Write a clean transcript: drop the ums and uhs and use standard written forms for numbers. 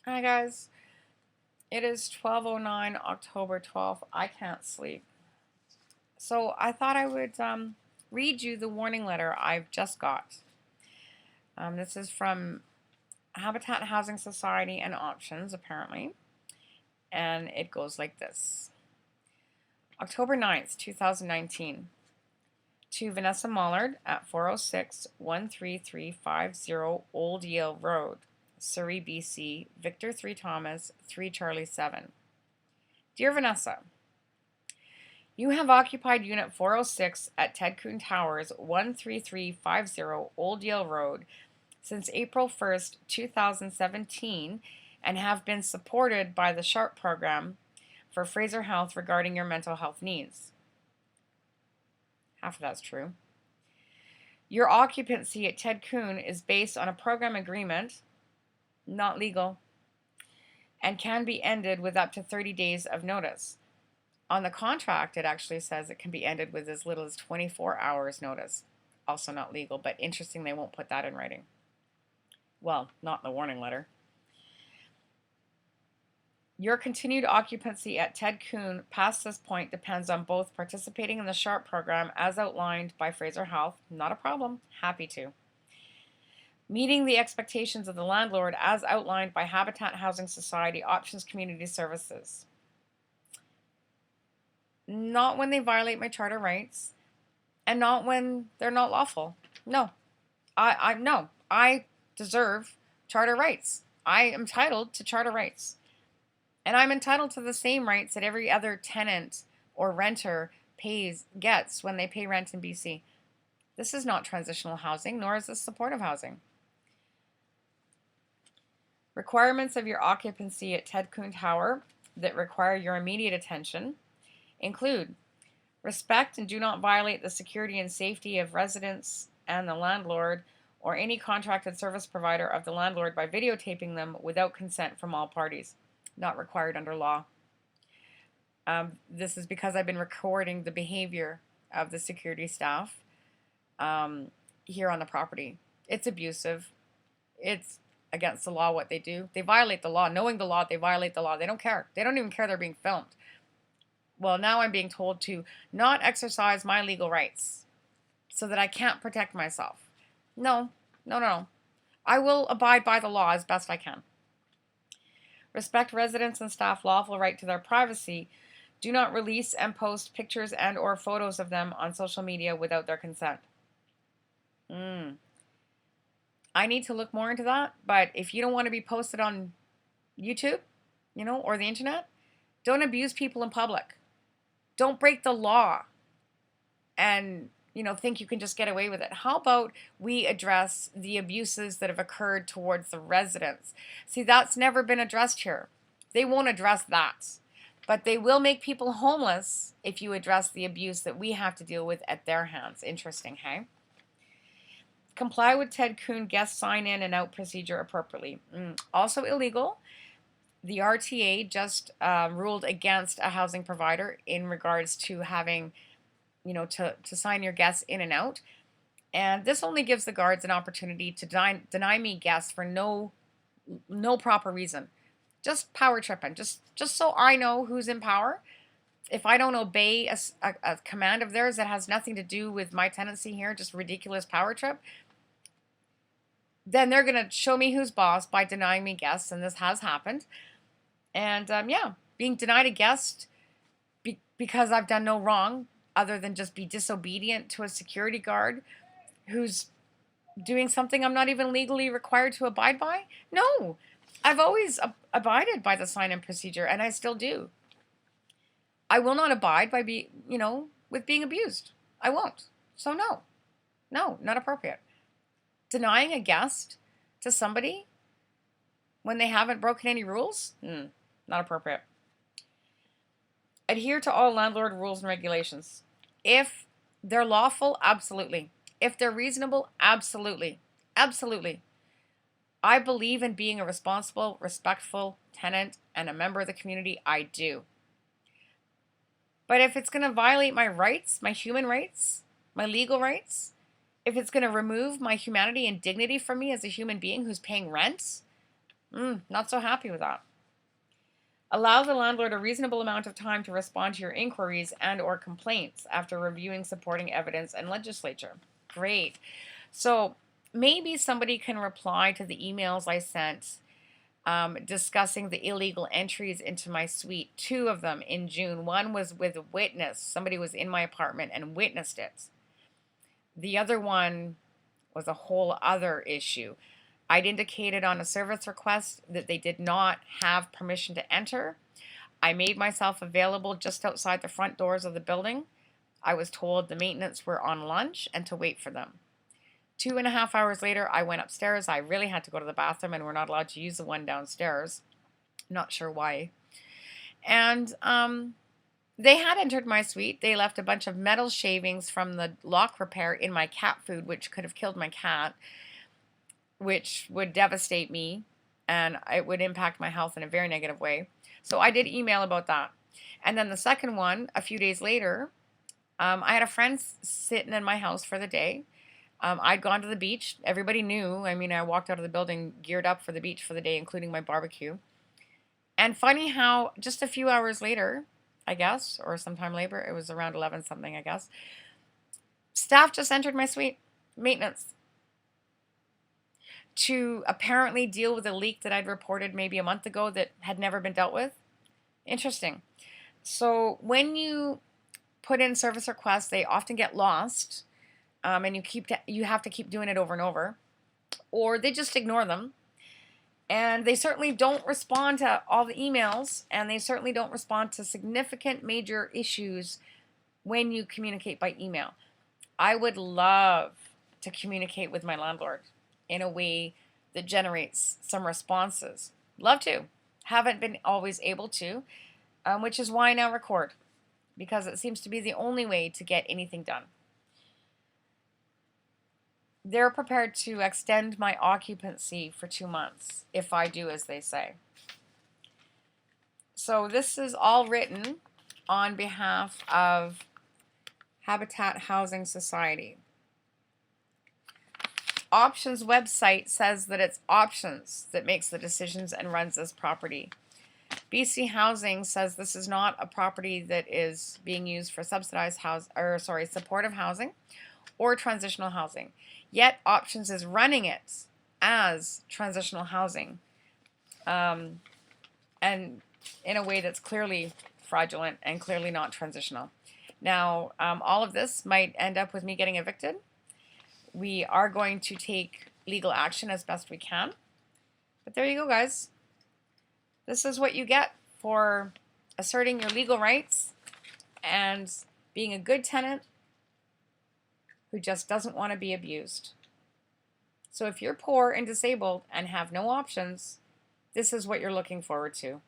Hi guys, it is 12:09 October 12th. I can't sleep. So I thought I would read you the warning letter I've just got. This is from Habitat Housing Society and Options, apparently. And it goes like this. October 9th, 2019. To Vanessa Mollard at 406 13350 Old Yale Road, Surrey, BC, Victor 3 Thomas, 3 Charlie 7. Dear Vanessa, you have occupied Unit 406 at Ted Coon Towers, 13350 Old Yale Road, since April 1st, 2017, and have been supported by the SHARP program for Fraser Health regarding your mental health needs. Half of that's true. Your occupancy at Ted Coon is based on a program agreement, not legal, and can be ended with up to 30 days of notice. On the contract, it actually says it can be ended with as little as 24 hours notice. Also not legal, but interesting they won't put that in writing. Well, not in the warning letter. Your continued occupancy at Ted Coon past this point depends on both participating in the SHARP program as outlined by Fraser Health, not a problem, happy to. Meeting the expectations of the landlord as outlined by Habitat Housing Society Options Community Services. Not when they violate my charter rights, and not when they're not lawful. No, I deserve charter rights. I am entitled to charter rights, and I'm entitled to the same rights that every other tenant or renter gets when they pay rent in BC. This is not transitional housing, nor is this supportive housing. Requirements of your occupancy at Ted Coon Tower that require your immediate attention include respect and do not violate the security and safety of residents and the landlord or any contracted service provider of the landlord by videotaping them without consent from all parties. Not required under law. This is because I've been recording the behavior of the security staff here on the property. It's abusive. It's against the law what they do. They violate the law. Knowing the law, they violate the law. They don't care. They don't even care they're being filmed. Well, now I'm being told to not exercise my legal rights so that I can't protect myself. No. I will abide by the law as best I can. Respect residents and staff lawful right to their privacy. Do not release and post pictures and or photos of them on social media without their consent. I need to look more into that, but if you don't want to be posted on YouTube, or the internet, don't abuse people in public. Don't break the law and, think you can just get away with it. How about we address the abuses that have occurred towards the residents? See, that's never been addressed here. They won't address that. But they will make people homeless if you address the abuse that we have to deal with at their hands. Interesting, hey? Comply with Ted Coon guest sign-in and out procedure appropriately. Also illegal. The RTA just ruled against a housing provider in regards to having, to sign your guests in and out. And this only gives the guards an opportunity to deny me guests for no proper reason. Just power tripping. Just so I know who's in power. If I don't obey a command of theirs that has nothing to do with my tenancy here, just ridiculous power trip, then they're going to show me who's boss by denying me guests, and this has happened. And being denied a guest because I've done no wrong other than just be disobedient to a security guard who's doing something I'm not even legally required to abide by? No, I've always abided by the sign-in procedure, and I still do. I will not abide by with being abused. I won't. So no, not appropriate. Denying a guest to somebody when they haven't broken any rules? Not appropriate. Adhere to all landlord rules and regulations. If they're lawful, absolutely. If they're reasonable, absolutely. Absolutely. I believe in being a responsible, respectful tenant and a member of the community. I do. But if it's going to violate my rights, my human rights, my legal rights, if it's going to remove my humanity and dignity from me as a human being who's paying rent, Not so happy with that. Allow the landlord a reasonable amount of time to respond to your inquiries and or complaints after reviewing supporting evidence and legislature. Great. So maybe somebody can reply to the emails I sent discussing the illegal entries into my suite. Two of them in June. One was with a witness. Somebody was in my apartment and witnessed it. The other one was a whole other issue. I'd indicated on a service request that they did not have permission to enter. I made myself available just outside the front doors of the building. I was told the maintenance were on lunch and to wait for them. 2.5 hours later, I went upstairs. I really had to go to the bathroom and we're not allowed to use the one downstairs. Not sure why. And they had entered my suite. They left a bunch of metal shavings from the lock repair in my cat food, which could have killed my cat, which would devastate me, and it would impact my health in a very negative way. So I did email about that. And then the second one, a few days later, I had a friend sitting in my house for the day. I'd gone to the beach. Everybody knew. I mean, I walked out of the building geared up for the beach for the day, including my barbecue. And funny how just a few hours later, I guess, or sometime later, it was around 11 something, I guess, staff just entered my suite, maintenance, to apparently deal with a leak that I'd reported maybe a month ago that had never been dealt with. Interesting. So when you put in service requests, they often get lost, and you have to keep doing it over and over, or they just ignore them. And they certainly don't respond to all the emails, and they certainly don't respond to significant major issues when you communicate by email. I would love to communicate with my landlord in a way that generates some responses. Love to. Haven't been always able to, which is why I now record, because it seems to be the only way to get anything done. They're prepared to extend my occupancy for 2 months if I do as they say. So this is all written on behalf of Habitat Housing Society. Options website says that it's Options that makes the decisions and runs this property. BC Housing says this is not a property that is being used for supportive housing or transitional housing. Yet Options is running it as transitional housing, and in a way that's clearly fraudulent and clearly not transitional. Now, all of this might end up with me getting evicted. We are going to take legal action as best we can. But there you go, guys. This is what you get for asserting your legal rights and being a good tenant who just doesn't want to be abused. So if you're poor and disabled and have no options, this is what you're looking forward to.